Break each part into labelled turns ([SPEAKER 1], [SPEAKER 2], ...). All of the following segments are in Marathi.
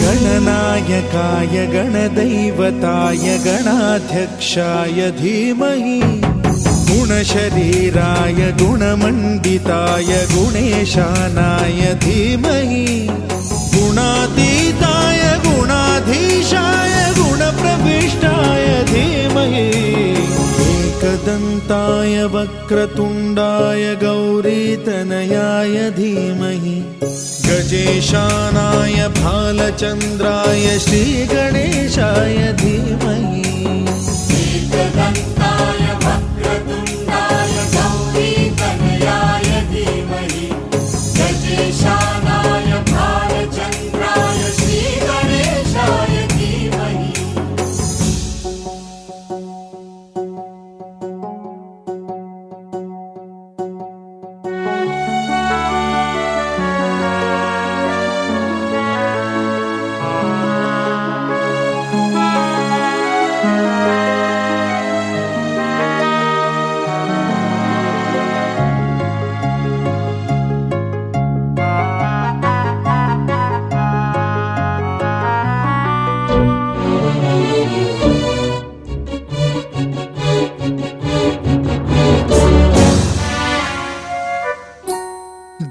[SPEAKER 1] गणनायकाय गणदैवताय गणाध्यक्षाय धीमहि गुणशरीराय गुणमण्डिताय गुणेशानाय धीमहि गुणातीताय गुणाधीशाय गुणप्रविष्टाय धीमहि एकदन्ताय वक्रतुण्डाय गौरीतनयाय धीमहि गजेशानाय भालचन्द्राय श्रीगणेशाय धीमहि
[SPEAKER 2] एकदन्ताय वक्रतुण्डाय गौरीतनयाय धीमहि गजेशानाय भालचन्द्राय श्रीगणेशाय धीमहि।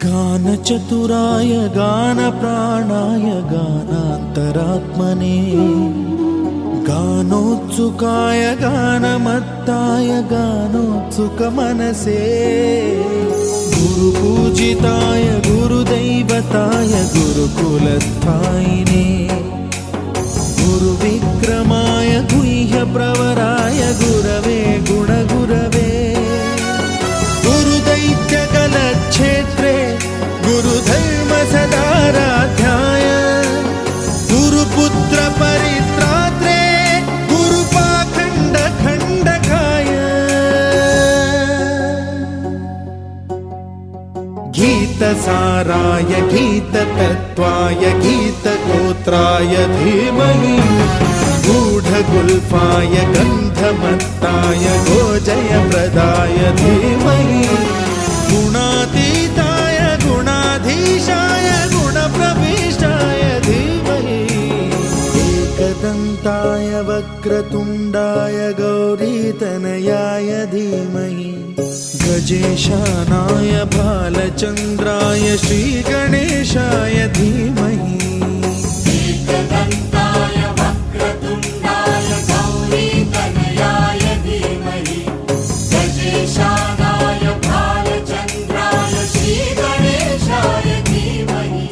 [SPEAKER 1] गानचतुराय गानप्राणाय गानान्तरात्मने गानोत्सुकाय गानमत्ताय गानोत्सुकमनसे गुरुपूजिताय गुरुदैवताय गुरुकुलस्थायिने गुरुविक्रमाय गुह्यप्रवराय गुरवे गुणगुरवे गुरुदैत्यकलक्षेत्रे गुरुधर्मसदाराध्याय गुरुपुत्र परित्रात्रे गुरुपाखण्डखण्डकाय गीतसाराय गीततत्त्वाय गीतगोत्राय धीमहि गूढगुल्फाय गन्धमत्ताय गोजयप्रदाय धीमहि गुणातीताय गुणाधीशाय गुणप्रविष्टाय धीमहि एकदन्ताय वक्रतुण्डाय गौरीतनयाय धीमहि गजेशानाय भालचन्द्राय श्रीगणेशाय धीमहि
[SPEAKER 2] एकदन्ताय वक्रतुण्डाय गौरीतनयाय धीमहि गजेशानाय भालचन्द्राय श्रीगणेशाय धीमहि।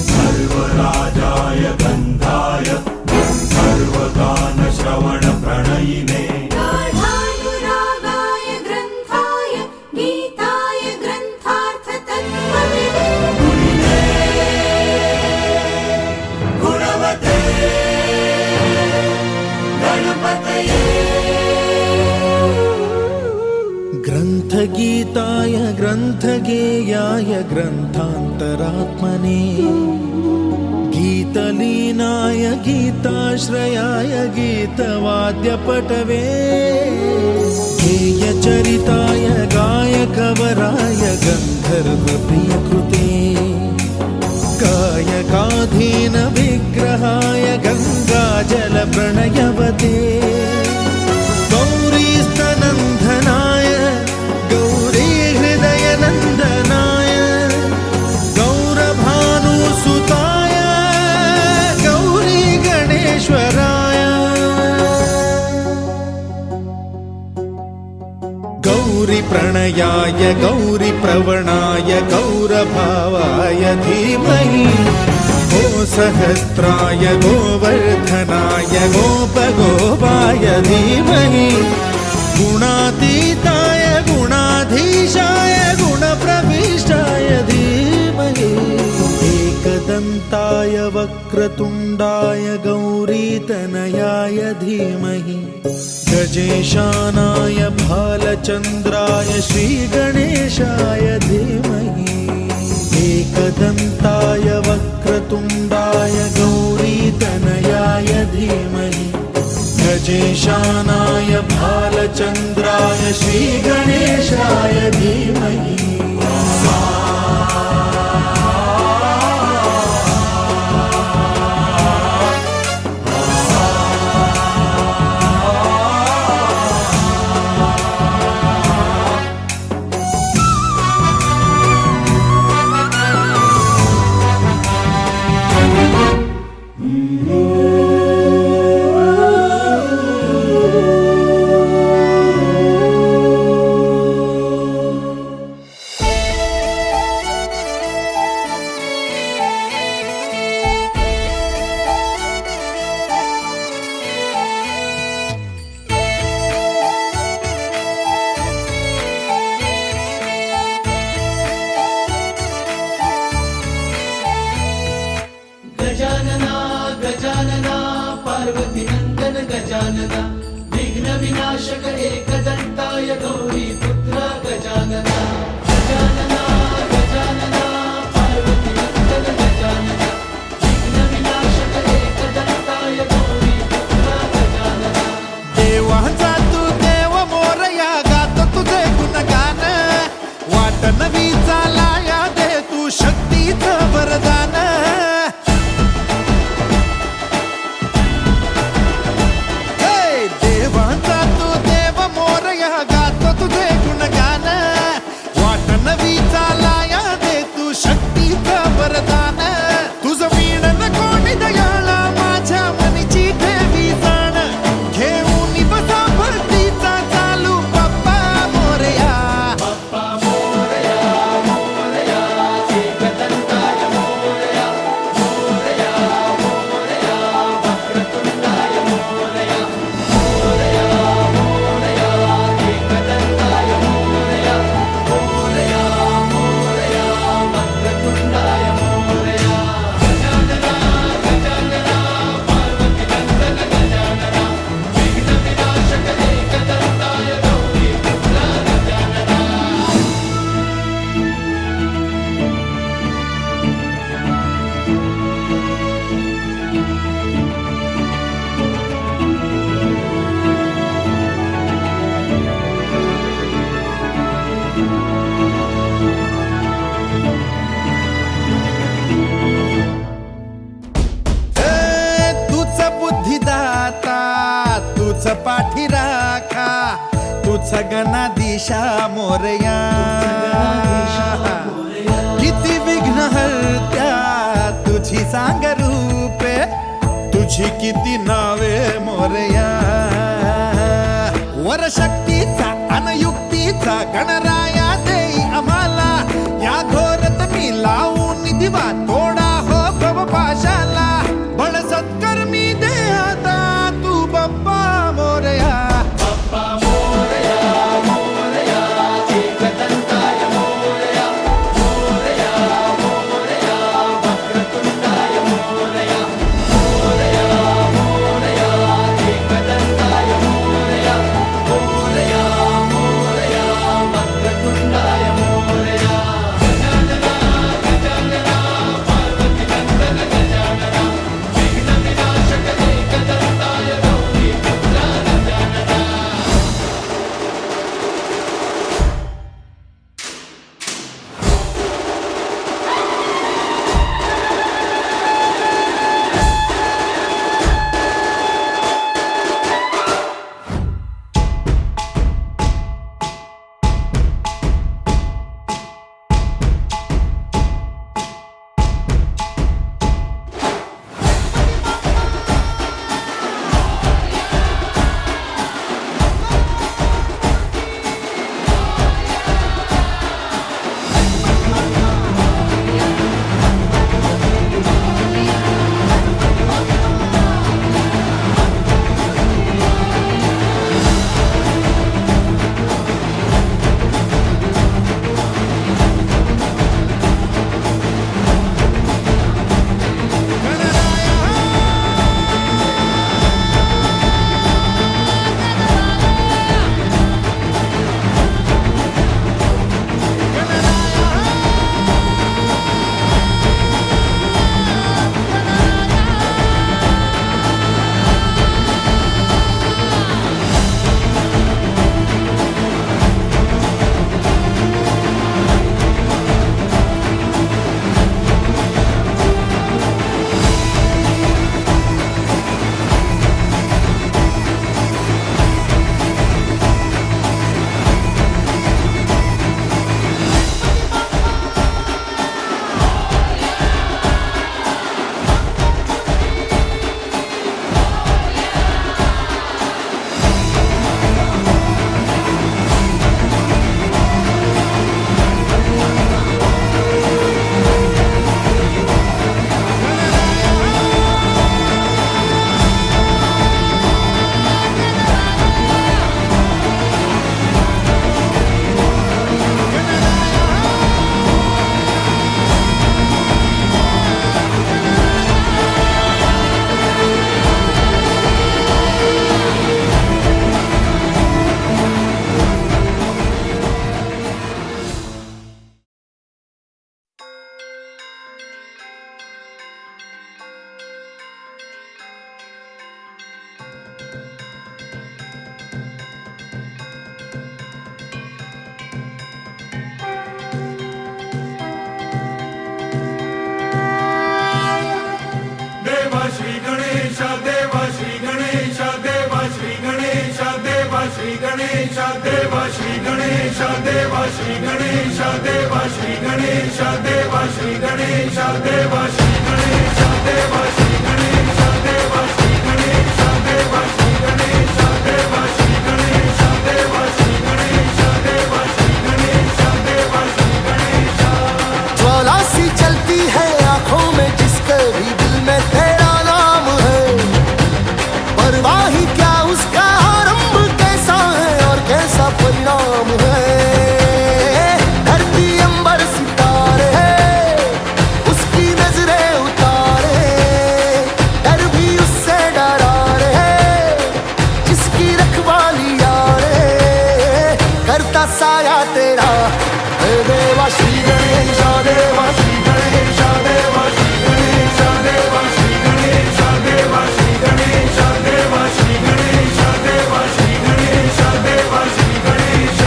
[SPEAKER 3] सर्वराजाय गन्धाय सर्वगानश्रवणप्रणयिने
[SPEAKER 2] गाढानुरागाय ग्रन्थाय गीताय ग्रन्थार्थतत्त्वविदे गुणवते गणपतये
[SPEAKER 1] ग्रन्थगीताय ग्रन्थगेयाय ग्रन्थान्तरात्मने गीतलीनाय गीताश्रयाय गीतवाद्यपटवे गेयचरिताय गायकवराय गन्धर्वप्रियकृते गौरीतनयाय गौरीप्रवणाय गौरभावाय धीमहि गो सहस्राय गोवर्धनाय गोपगोपाय धीमहि गुणातीताय गुणाधीशाय गुणप्रविष्टाय धीमहि एकदन्ताय वक्रतुण्डाय गौरीतनयाय धीमहि गजेशानाय भालचन्द्राय श्रीगणेशाय धीमहि एकदन्ताय वक्रतुण्डाय गौरीतनयाय धीमहि गजेशानाय भालचन्द्राय श्रीगणेशाय धीमहि
[SPEAKER 4] गजानना गजानना पार्वती नंदन गजानना विघ्न विनाशक एकदंताय गौरी पुत्र गजानना गजानना गजानना पार्वती नंदन गजानना विघ्न विनाशक एकदंताय गौरी पुत्र गजानना
[SPEAKER 1] देवाचा तू देव मोरया गात तुझे गुणगान वाट नवी चालाया दे तू शक्तीचं वरदान देवाचा तू देव मोरया गात तुझे गुणगान वाट नवी चालाया दे तू शक्तीचं वरदान तुझं वीणन कोणी दयाळा माझ्या मनीची ठेवी जाण घेऊन बसा भक्तीचा चालू बाप्पा मोरया
[SPEAKER 4] बाप्पा मोरया मोरया एकदंताय मोरया मोरया मोरया वक्रतुंडाय मोरया मोरया मोरया एकदंताय मोरया मोरया मोरया वक्रतुंडाय मोरया गजानना गजानना पार्वती नंदन गजानना विघ्न विनाशक एकदंताय गौरी पुत्र गजानना
[SPEAKER 1] तूच बुद्धिदाता तूच पाठी राखा तूच गणाधीशा मोरया किती विघ्न हरत्या तुझी सांग रूपे तुझी किती नावे मोरया वर शक्तीचा अनयुक्तीचा गणराया देई आम्हाला या घोरत मी लावून दिवा तोडा हो भवपाशाला बळ सत्कर्मी दे आता तू बाप्पा मोरया
[SPEAKER 4] बाप्पा मोरया मोरया एकदंताय मोरया मोरया मोरया वक्रतुंडाय मोरया मोरया मोरया एकदंताय मोरया मोरया मोरया वक्रतुंडाय
[SPEAKER 3] देवा श्री गणेश देवा श्री गणेश देवा श्री गणेश देवा श्री गणेश देवा श्री गणेश देवा श्री गणेश देवा श्री गणेश देवा श्री गणेश देवा श्री गणेश देवा श्री गणेश देवा श्री गणेश देवा श्री गणेश।
[SPEAKER 5] ज्वाला सी चलती है आंखों में जिसके भी दिल में तेरा नाम है, परवाही क्या उसका आरंभ कैसा है और कैसा परिणाम है। धरती अंबर सितारे उसकी नजरें उतारे, डर भी उससे डरा रे जिसकी रखवाली यारे, करता साया तेरा हे देवा श्री गणेश देवा श्री गणेश देवा श्री गणेश देवा श्री गणेश देवा श्री गणेश देवा श्री गणेश देवा श्री गणेश देवा श्री गणेश।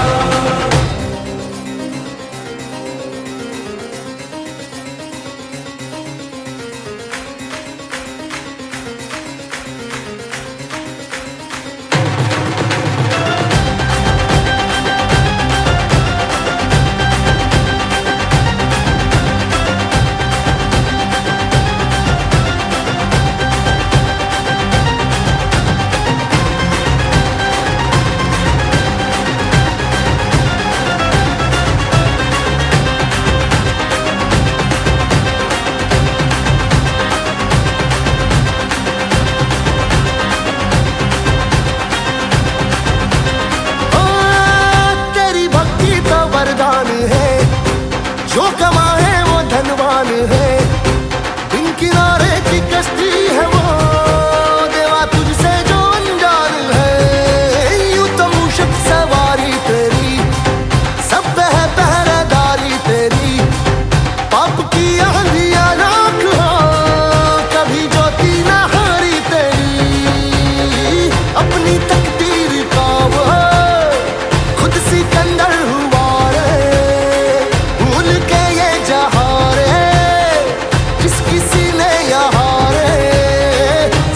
[SPEAKER 5] जो कमाए वो धनवान है, बिन किनारे की कश्ती है वो देवा तुझसे जो अनजान है। यूं तो मूषक सवारी तेरी सब पे है पहरेदारी तेरी, पाप की आंधियां राख हो कभी ज्योति न हारी तेरी, अपनी तकदीर का वो खुद सिकंदर हुआ रे, भूल के ये जहां रे जिसकी सीने यहाँ रे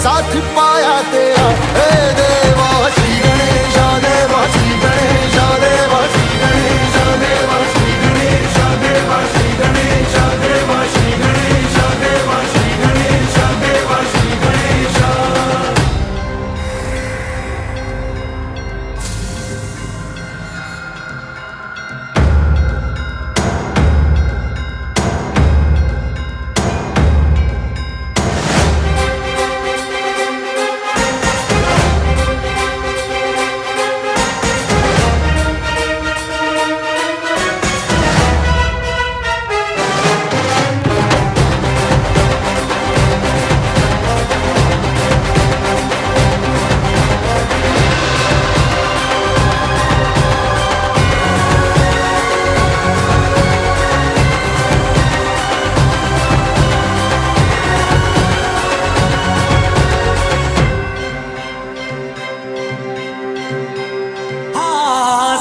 [SPEAKER 5] साथ पाया तेरा हे देवा श्री गणेश देवा श्री गणेश देवा श्री गणेश देवा श्री गणेश देवा श्री गणेश देवा श्री गणेश देवा श्री गणेश देवा श्री गणेश।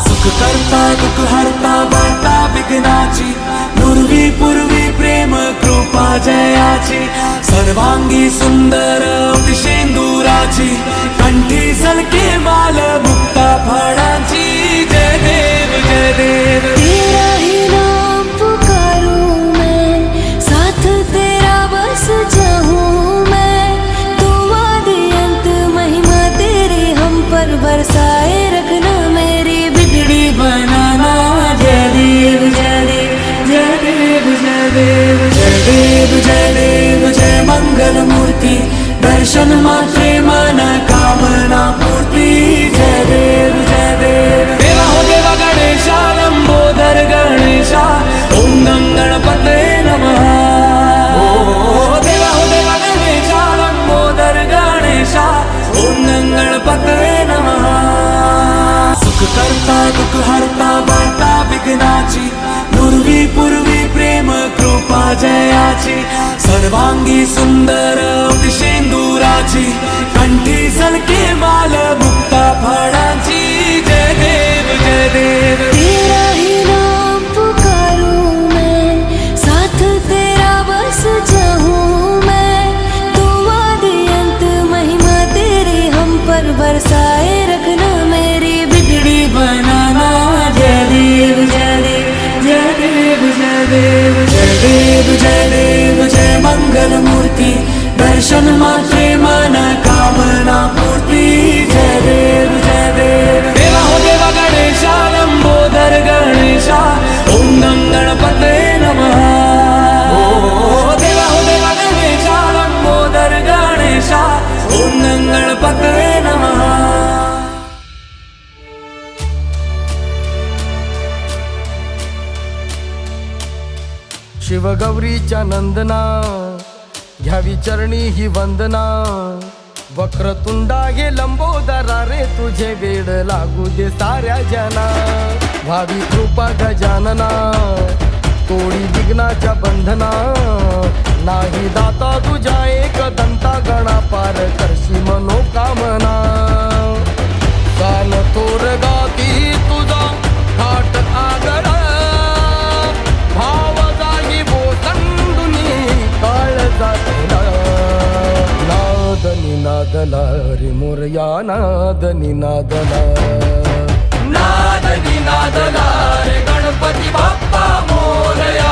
[SPEAKER 6] सुख करता दुख हरता वार्ता विघ्नाची, पूर्वी पूर्वी प्रेम कृपा जयाची, सर्वांगी सुंदर अतिशेंदुराची, कंठी झलके माल मुक्ता फळाची। जय देव जय देव
[SPEAKER 2] तेरा ही नाम पुकारूं मैं, साथ तेरा बस चाहूं मैं, तू आदि अंत महिमा तेरी हम पर बरसाए रखना, मेरी बिगड़ी बनाना। जय देव जय देव जय देव जय देव
[SPEAKER 6] जय देव जय देव जय मंगल मूर्ति, दर्शन मात्रे मन कामना पूर्ति। जय देव जय देव देवा हो देवा गणेशा लंबोदर गणेशा, ओम गं गणपते नमः। ओ देवा हो देवा गणेशा लंबोदर गणेशा, ओम गं गणपते नमः। सुख करता दुख हरता वार्ता विघ्नाची, पूर्वी पूर्वी प्रेम कृपा जयाची, सर्वांगी सुंदर अतिशेंदुराची, कंठी झलके माल मुक्ता फळाची। जय देव जय देव
[SPEAKER 2] तेरा ही नाम पुकारूं मैं, साथ तेरा बस चाहूं मैं, तू आदि अंत महिमा तेरी हम पर बरसाए रखना, मेरी बिगड़ी बनाना।
[SPEAKER 6] देव जय मंगल मूर्ती दर्शन मात्रे मन कामना पूर्ती जय देव देवा हो देवा गणेशा लंबोदर गणेशा ओम नम गणपते नमः देवा हो देवा गणेशा लंबोदर गणेशा ओम नम गणपते नमः
[SPEAKER 5] शिवगौरीच्या नंदना घ्यावी चरणी ही वंदना वक्रतुंडा हे लंबोदरा रे तुझे वेड लागू दे साऱ्या जना भावी कृपा गजानना तोडी विघ्नाच्या बंधना नाही दाता तुझ्या एक दंता गणा पार करशी मनोकामना कान थोर गाती तुझा थाट आदर भाव जाई बोसंदुनी काळ जातला नाद निनादला रे मोरया नाद निनादला
[SPEAKER 6] नाद निनादला रे गणपती बाप्पा मोरया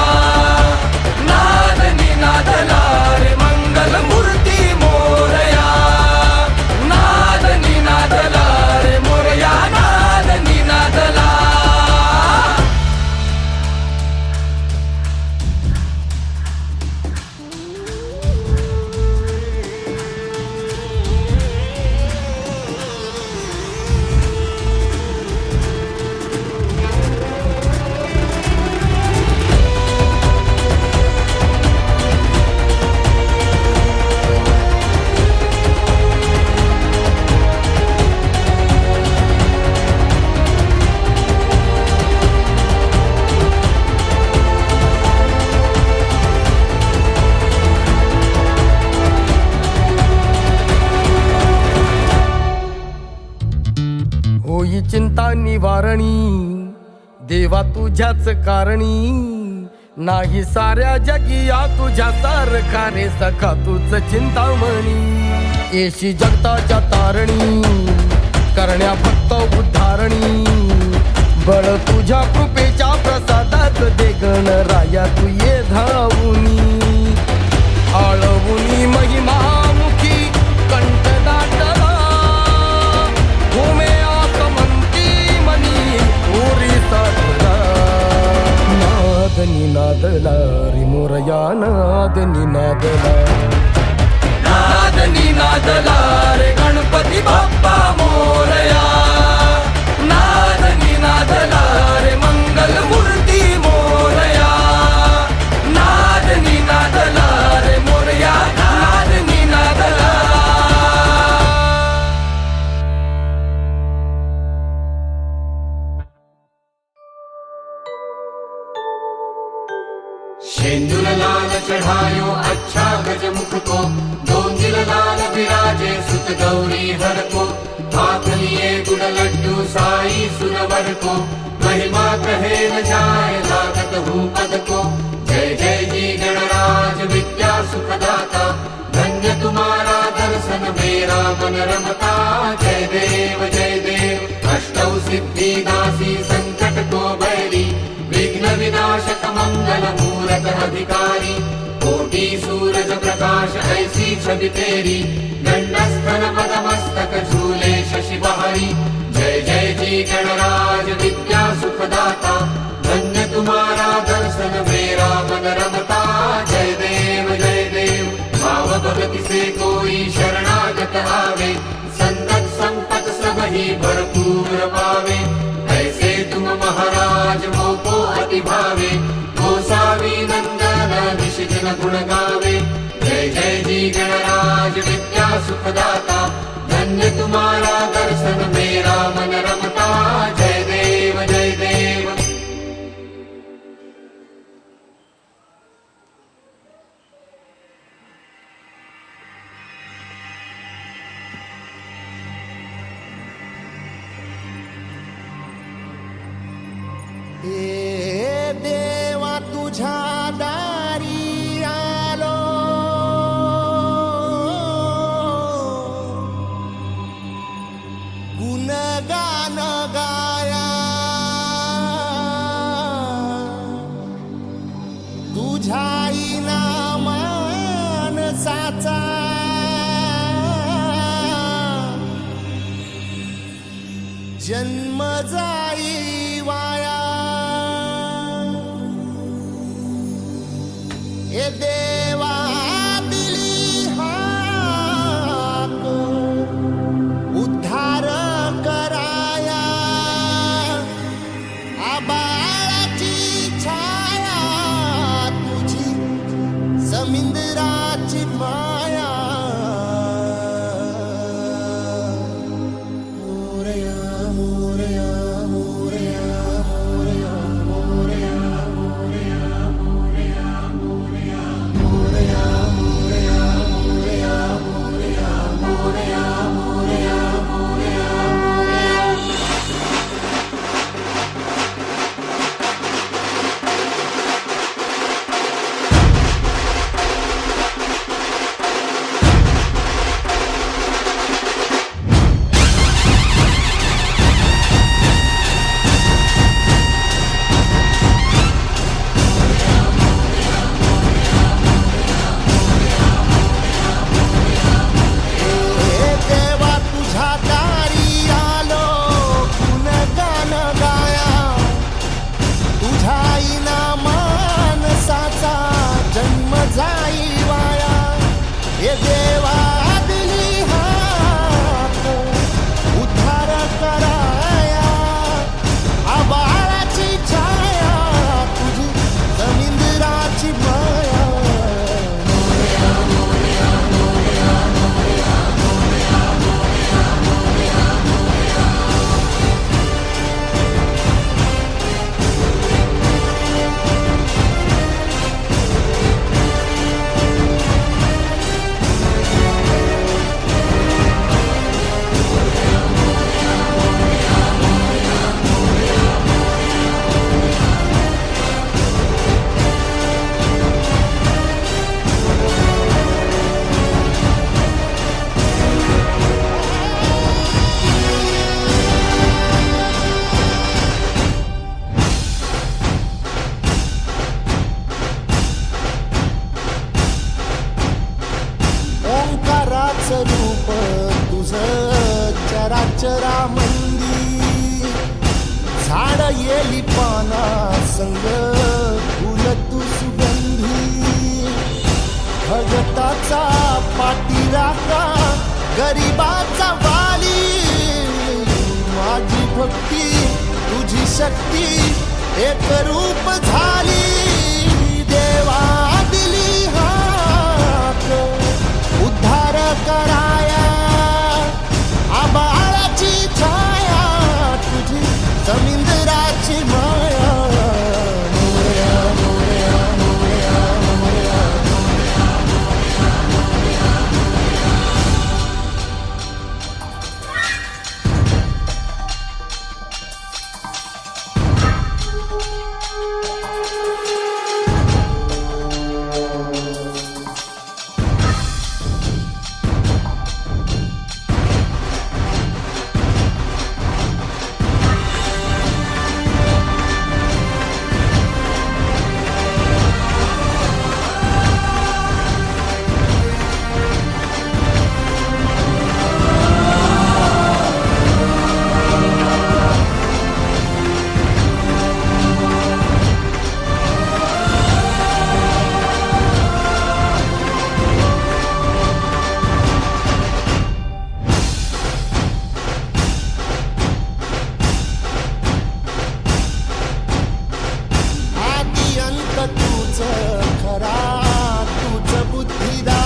[SPEAKER 6] नाद निनादला रे मंगल मूर्ती मोरया नाद निनादला रे मोरया नाद निनादला
[SPEAKER 5] होई चिंता निवारणी देवा तुझ्याच कारणी नाही साऱ्या जगिया तुझ्या सारखा रे सखा तुझ चिंतामणी येशी जगताच्या तारणी करण्या भक्त उद्धारणी बळ तुझ्या कृपेच्या प्रसादात दे गणराया तू ये धावुनी आळवुनी महिमामुखी कंठ दाटला होमे आसमंती मनी ओरी साधला नाद निनादला रे मोरया नाद निनादला
[SPEAKER 6] नाद निनादला रे गणपती बाप्पा मोरया नाद निनादला रे मंगल मूर्ती मोरया नाद निनादला रे मोरया नाद निनादला
[SPEAKER 4] शेंदूर लाल चढ़ायो अच्छा गजमुख को दोन दिल लाल विराजे सुत गौरी हर को हाथ लिए गुड़ लड्डू साई सुरवर को महिमा कहे न जाए लागत हूँ पद को जय जय जी गणराज विद्या सुखदाता धन्य तुम्हारा दर्शन मेरा मन रमता जय देव अष्टौ सिद्धि दासी संकट को बैरी विघ्न विनाशक मंगल मूरत अधिकारी कोटि सूरज प्रकाश ऐसी छवि तेरी गंडस्थल मदमस्तक झूले शशि बहारी जय जय जी गणराज विद्या सुखदाता धन्य तुम्हारा दर्शन मेरा मन रमता जय देव भाव भगति से कोई शरणागत आवे संतत संपत सब ही भरपूर पावे ऐसे तुम महाराज मोको अति भावे गोसावी नंदन निशिदिन गुण गावे जय जय जी गणराज विद्या सुखदाता धन्य तुम्हारा दर्शन मेरा मन रमता जय देव
[SPEAKER 1] ए देवा तुझ्या दारी आलो गुण
[SPEAKER 5] तुझ्याही नामानसाचा जन्म जाई वाया ए देवा दिली हाक उद्धार कराया आबाळाची छाया तुझी समिंदराची माया मोरया मोरया मोरया मोरया मोरया मोरया मोरया मोरया मोरया मोरया मोरया मोरया मोरया मोरया देवा तुझ्या दारी आलो गुणगान गाया तुझ्या नामानसाचा जन्म जाई वाया हे देवा दिली हाक उद्धार कराया आबाळाची छाया तुझी जमिंदराची माया ओंकाराचं रूप तुझं चराचरामंदी झाड येली पाना संग फुल तू सुगंधी भगताचा पाठीराखा गरिबाचा वाली माझी भक्ती तुझी शक्ती एक रूप झाली देवा दिली हाक उद्धार कराया आबाळाची छाया तुझी समिंदराची माया मोरया मोरया मोरया मोरया आदि अंत तूच खरा तूच बुद्धिदा